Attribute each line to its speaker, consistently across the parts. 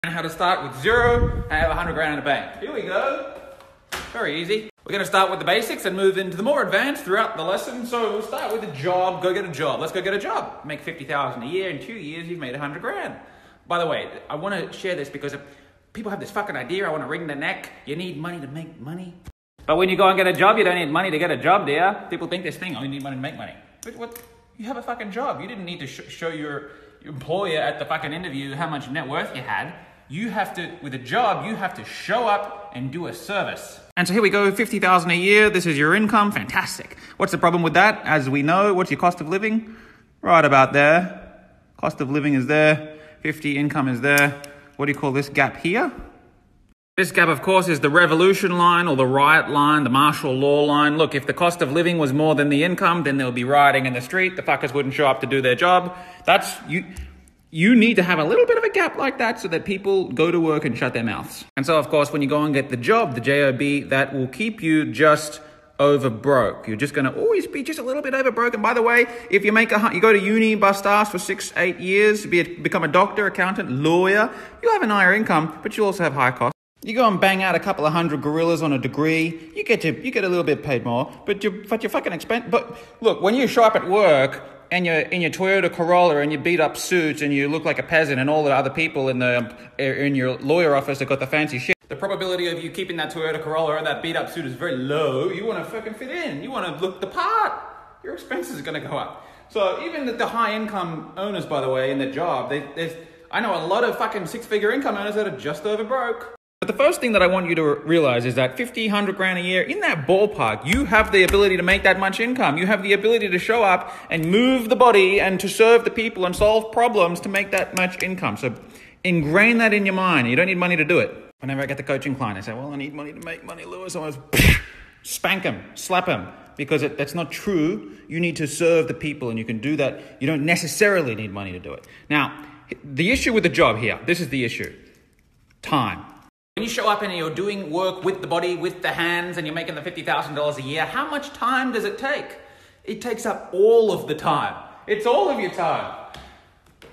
Speaker 1: How to start with zero and have 100 grand in the bank. Here we go. Very easy. We're going to start with the basics and move into the more advanced throughout the lesson. So we'll start with a job. Go get a job. Let's go get a job. Make 50,000 a year. In 2 years, you've made 100 grand. By the way, I want to share this because people have this fucking idea. I want to wring their neck. You need money to make money. But when you go and get a job, you don't need money to get a job, do you? People think this thing, oh, you need money to make money. But what? You have a fucking job. You didn't need to show your employer at the fucking interview how much net worth you had. You have to, with a job, you have to show up and do a service. And so here we go, 50,000 a year. This is your income. Fantastic. What's the problem with that? As we know, what's your cost of living? Right about there. Cost of living is there. 50 income is there. What do you call this gap here? This gap, of course, is the revolution line or the riot line, the martial law line. Look, if the cost of living was more than the income, then there'll be rioting in the street. The fuckers wouldn't show up to do their job. That's you. You need to have a little bit of a gap like that so that people go to work and shut their mouths. And so, of course, when you go and get the job, the JOB, that will keep you just over broke. You're just going to always be just a little bit over broke. And by the way, if you you go to uni, bust ass for 6-8 years, become a doctor, accountant, lawyer, you'll have an higher income, but you'll also have high costs. You go and bang out a couple of hundred gorillas on a degree, you get a little bit paid more, but you're fucking expensive. But look, when you show up at work, and you're in your Toyota Corolla and you beat up suits and you look like a peasant and all the other people in your lawyer office have got the fancy shit, the probability of you keeping that Toyota Corolla or that beat up suit is very low. You want to fucking fit in. You want to look the part. Your expenses are going to go up. So even the high income owners, by the way, in their job, I know a lot of fucking 6-figure income earners that are just over broke. But the first thing that I want you to realize is that 50, 100 grand a year, in that ballpark, you have the ability to make that much income. You have the ability to show up and move the body and to serve the people and solve problems to make that much income. So ingrain that in your mind. You don't need money to do it. Whenever I get the coaching client, I say, well, I need money to make money, Lewis. I always spank him, slap him, because that's not true. You need to serve the people and you can do that. You don't necessarily need money to do it. Now, the issue with the job here, this is the issue. Time. When you show up and you're doing work with the body, with the hands, and you're making the $50,000 a year, how much time does it take? It takes up all of the time. It's all of your time.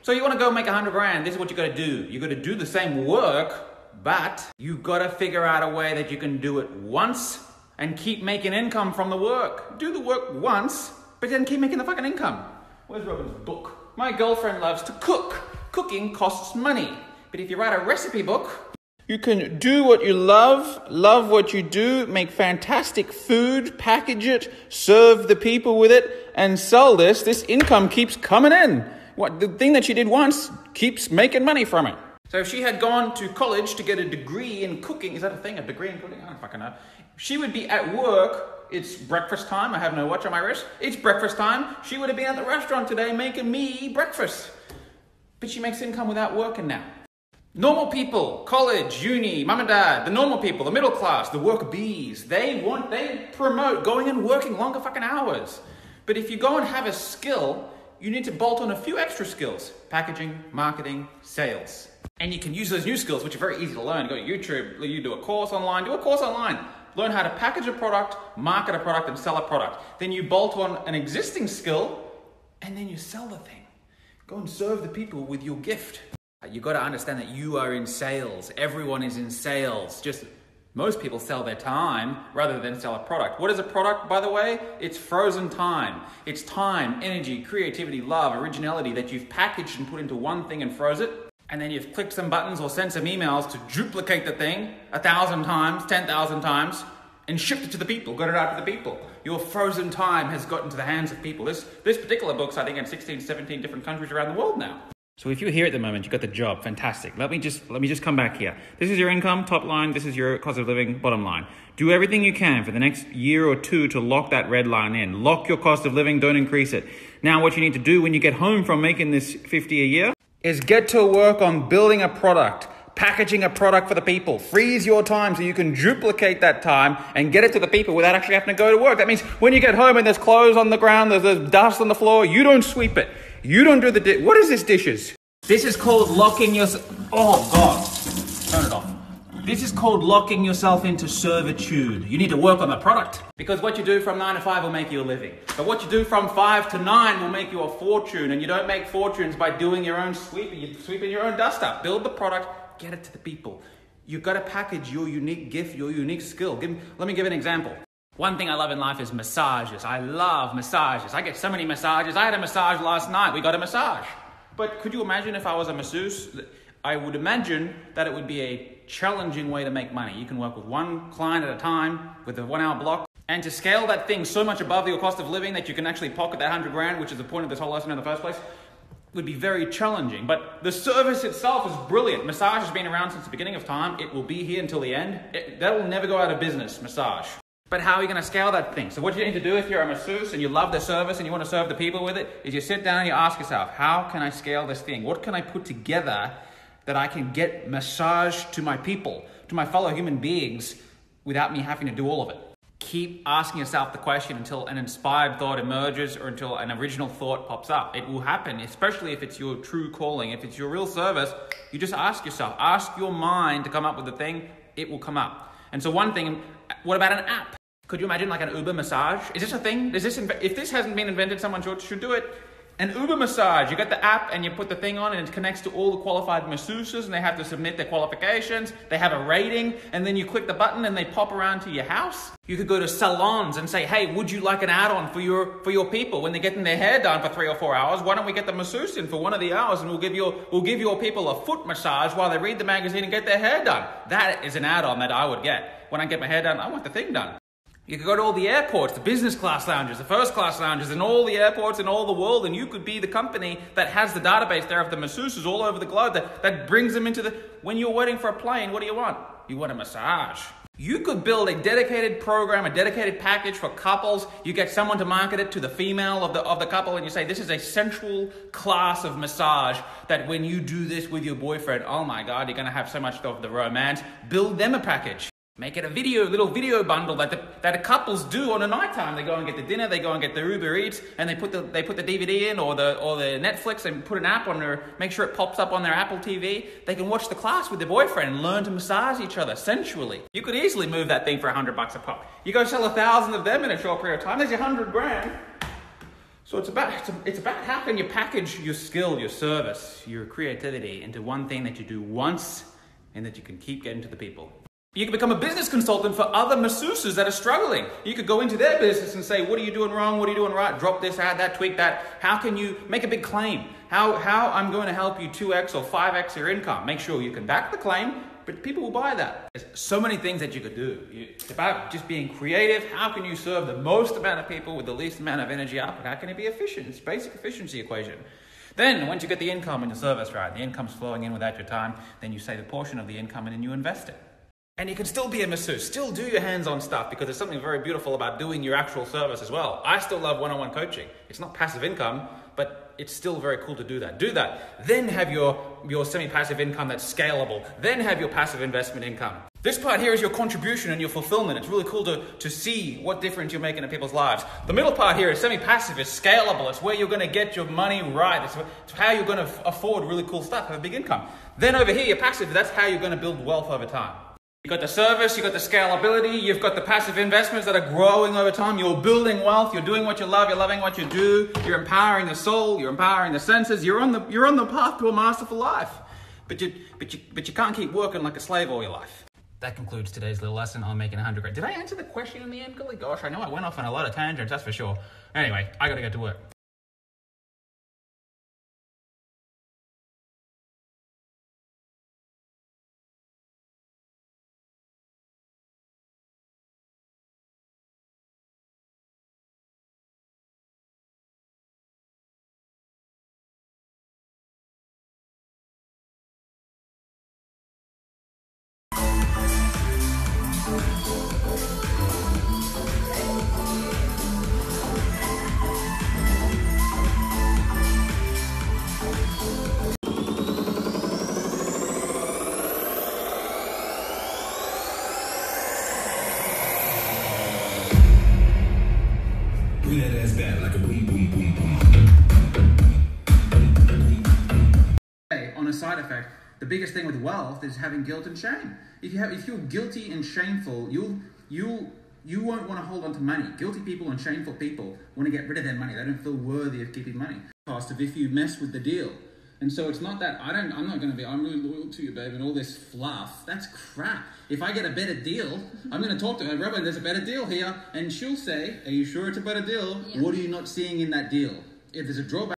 Speaker 1: So you want to go make 100 grand, this is what you got to do. You got to do the same work, but you got to figure out a way that you can do it once and keep making income from the work. Do the work once, but then keep making the fucking income. Where's Robin's book? My girlfriend loves to cook. Cooking costs money. But if you write a recipe book, you can do what you love what you do, make fantastic food, package it, serve the people with it, and sell this. This income keeps coming in. The thing that she did once keeps making money from it. So if she had gone to college to get a degree in cooking, is that a thing, a degree in cooking? I don't fucking know. She would be at work. It's breakfast time. I have no watch on my wrist. It's breakfast time. She would have been at the restaurant today making me breakfast. But she makes income without working now. Normal people, college, uni, mum and dad, the normal people, the middle class, the work bees, they promote going and working longer fucking hours. But if you go and have a skill, you need to bolt on a few extra skills. Packaging, marketing, sales. And you can use those new skills, which are very easy to learn. Go to YouTube, you do a course online, Learn how to package a product, market a product, and sell a product. Then you bolt on an existing skill, and then you sell the thing. Go and serve the people with your gift. You got to understand that you are in sales. Everyone is in sales. Just most people sell their time rather than sell a product. What is a product, by the way? It's frozen time. It's time, energy, creativity, love, originality that you've packaged and put into one thing and froze it. And then you've clicked some buttons or sent some emails to duplicate the thing 1,000 times, 10,000 times, and shipped it to the people, got it out to the people. Your frozen time has gotten to the hands of people. This particular book's, I think, in 16, 17 different countries around the world now. So if you're here at the moment, you've got the job, fantastic. Let me just come back here. This is your income, top line. This is your cost of living, bottom line. Do everything you can for the next year or two to lock that red line in. Lock your cost of living, don't increase it. Now what you need to do when you get home from making this 50 a year is get to work on building a product, packaging a product for the people. Freeze your time so you can duplicate that time and get it to the people without actually having to go to work. That means when you get home and there's clothes on the ground, there's dust on the floor, you don't sweep it. You don't do the what is this dishes? This is called locking yourself. Oh God, turn it off. This is called locking yourself into servitude. You need to work on the product. Because what you do from 9 to 5 will make you a living. But what you do from 5 to 9 will make you a fortune. And you don't make fortunes by doing your own sweeping. You're sweeping your own dust up. Build the product, get it to the people. You've got to package your unique gift, your unique skill. Let me give an example. One thing I love in life is massages. I love massages. I get so many massages. I had a massage last night. We got a massage. But could you imagine if I was a masseuse? I would imagine that it would be a challenging way to make money. You can work with one client at a time with a 1 hour block. And to scale that thing so much above your cost of living that you can actually pocket that 100 grand, which is the point of this whole lesson in the first place, would be very challenging. But the service itself is brilliant. Massage has been around since the beginning of time. It will be here until the end. That will never go out of business, massage. But how are you going to scale that thing? So what you need to do if you're a masseuse and you love the service and you want to serve the people with it, is you sit down and you ask yourself, how can I scale this thing? What can I put together that I can get massage to my people, to my fellow human beings, without me having to do all of it? Keep asking yourself the question until an inspired thought emerges or until an original thought pops up. It will happen, especially if it's your true calling. If it's your real service, you just ask yourself, ask your mind to come up with the thing, it will come up. And so one thing, what about an app? Could you imagine like an Uber massage? Is this a thing? If this hasn't been invented, someone should do it. An Uber massage, you got the app and you put the thing on and it connects to all the qualified masseuses and they have to submit their qualifications, they have a rating, and then you click the button and they pop around to your house. You could go to salons and say, hey, would you like an add-on for your people when they're getting their hair done for 3 or 4 hours? Why don't we get the masseuse in for 1 of the hours and we'll give your people a foot massage while they read the magazine and get their hair done. That is an add-on that I would get. When I get my hair done, I want the thing done. You could go to all the airports, the business class lounges, the first class lounges, and all the airports in all the world, and you could be the company that has the database there of the masseuses all over the globe that brings them into the... When you're waiting for a plane, what do you want? You want a massage. You could build a dedicated program, a dedicated package for couples. You get someone to market it to the female of the couple, and you say, this is a central class of massage that when you do this with your boyfriend, oh my God, you're going to have so much of the romance. Build them a package. Make it a little video bundle that the couples do on a nighttime. They go and get the dinner, they go and get the Uber Eats, and they put the DVD in or the Netflix and put an app on there, make sure it pops up on their Apple TV. They can watch the class with their boyfriend and learn to massage each other sensually. You could easily move that thing for $100 a pop. You go sell 1,000 of them in a short period of time, there's your 100 grand. So it's about how can you package your skill, your service, your creativity into one thing that you do once and that you can keep getting to the people. You can become a business consultant for other masseuses that are struggling. You could go into their business and say, what are you doing wrong? What are you doing right? Drop this, add that, tweak that. How can you make a big claim? How I'm going to help you 2x or 5x your income. Make sure you can back the claim, but people will buy that. There's so many things that you could do. It's about just being creative. How can you serve the most amount of people with the least amount of energy output? How can it be efficient? It's a basic efficiency equation. Then, once you get the income and your service right, the income's flowing in without your time, then you save a portion of the income and then you invest it. And you can still be a masseuse, still do your hands-on stuff because there's something very beautiful about doing your actual service as well. I still love one-on-one coaching. It's not passive income, but it's still very cool to do that. Do that. Then have your semi-passive income that's scalable. Then have your passive investment income. This part here is your contribution and your fulfillment. It's really cool to see what difference you're making in people's lives. The middle part here is semi-passive. It's scalable. It's where you're going to get your money right. It's how you're going to afford really cool stuff, have a big income. Then over here, your passive, that's how you're going to build wealth over time. You've got the service, you've got the scalability, you've got the passive investments that are growing over time. You're building wealth, you're doing what you love, you're loving what you do, you're empowering the soul, you're empowering the senses, you're on the path to a masterful life. But you can't keep working like a slave all your life. That concludes today's little lesson on making 100 grand. Did I answer the question in the end, Golly gosh? I know I went off on a lot of tangents, that's for sure. Anyway, I gotta get to work.
Speaker 2: Bring that ass back like a boom, boom, boom, boom.
Speaker 1: On a side effect, the biggest thing with wealth is having guilt and shame. If you're guilty and shameful, you won't want to hold on to money. Guilty people and shameful people want to get rid of their money. They don't feel worthy of keeping money. Cost of if you mess with the deal.
Speaker 3: And so it's not that I'm really loyal to you, babe, and all this fluff. That's crap. If I get a better deal, I'm going to talk to her. Robert, there's a better deal here. And she'll say, are you sure it's a better deal?
Speaker 4: Yeah.
Speaker 3: What are you not seeing in that deal? If there's a drawback,